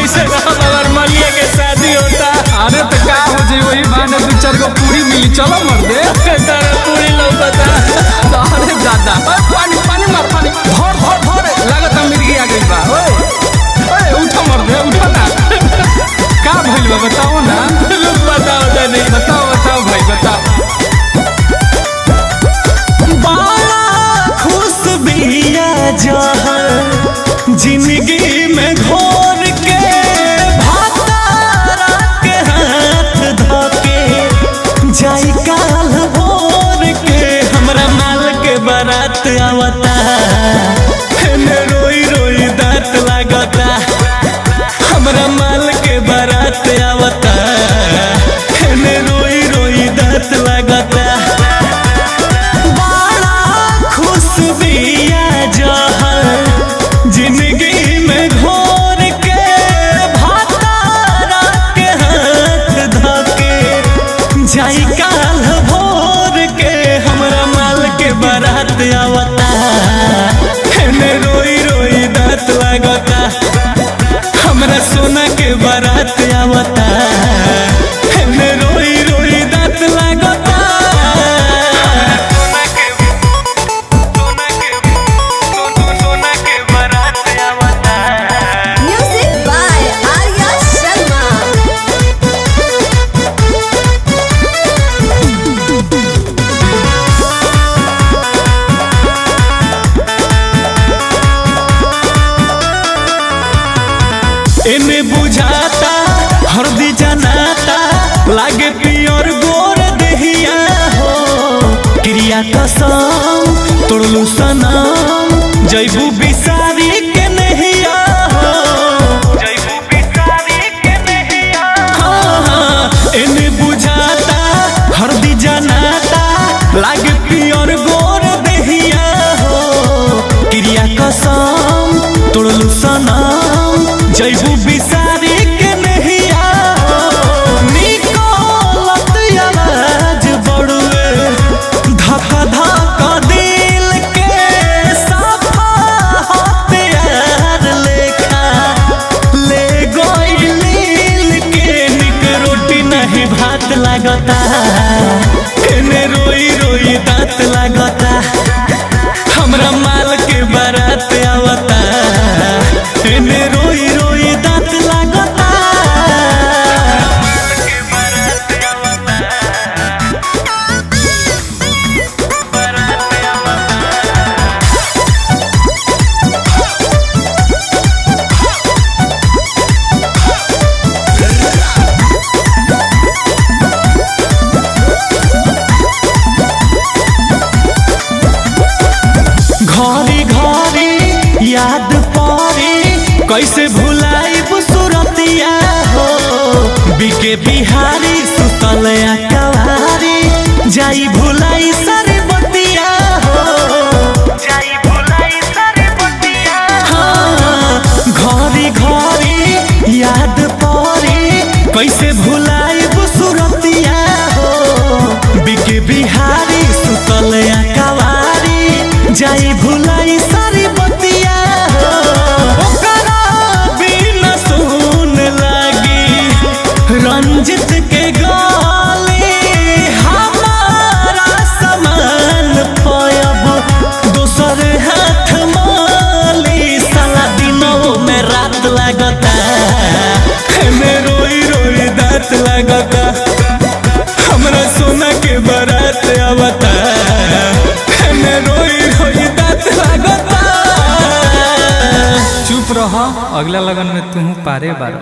कैसे अगर मलिया के शादी होता। अरे तो क्या हो जाए वही बहाने 2-4 गो पूरी मिली चलो मर दे तारा पूरी लौकता। अरे दादा पानी पानी मार पानी भर भर भर लागत मिर्गी आ गई बा। ओए उठा मर दे उठा ना का भइल बा बताओ ना। लोग बताओ तनी बताओ बताओ भाई बताओ। बड़ा खुश बिया जहर जिंदगी में घोर के भातारा के हाथ धोके जाई काल भोर के हमरा माल के बारात आवता। रोई रोई दांत लागता हमरा माल के बारात आवता। रोई रोई दांत लागता। बड़ा खुश बिया जहर जिंदगी में घोर के भातारा के हाथ धोके जाई काल भोर के हमरा माल के बारात आवता। रोई रोई दांत लागता हमरा सोना के बारात आवता। रोई रोई दांत लागता सोना के बारात आवता। Music by Arya Sharma. एने बुझाता हरदी जनाता लागे पियर गोर देहिया हो। क्रिया कसम तोड़लू सनम जैबू बिसारी के नहिया हो। जैबू बिसारी के नहिया हाँ। एने बुझाता हरदी जनाता लागे पियर गोर देहिया हो। क्रिया कसम तोड़लू सनम जैबू बिसारी के नहिया हो। निकलत आवाज बड़ुए धक धक दिल के साफा हथियार लेखा ले गइल के निक रोटी नहीं भात लागता। एने रोई रोई दांत लागता हमरा माल के बारात आवता। एने रोई रोई दांत लागता। घरी घरी याद पड़ी कैसे भुलाइब सुरतिया हो। बिके बिहारी सुतल कवारी जाई भुलाई सारी बतिया हो। जाई भुलाई सारी बतिया हाँ। घरी घरी याद पड़ी कैसे भुलाइब सुरतिया हो। बिके बिहारी सुतल कवारी जाई भुलाई सारी बतिया हो। ओकरा बिना सुन लागी रंजित के गाली हमारा समान पयब दोसर हाथ माली। साला दिनों में रात लागता में रोई रोई दांत लागता हमरा सोना के बारात आवता। रोई रोई दांत लागता। चुप रहो अगला लगन में तू पारे बार।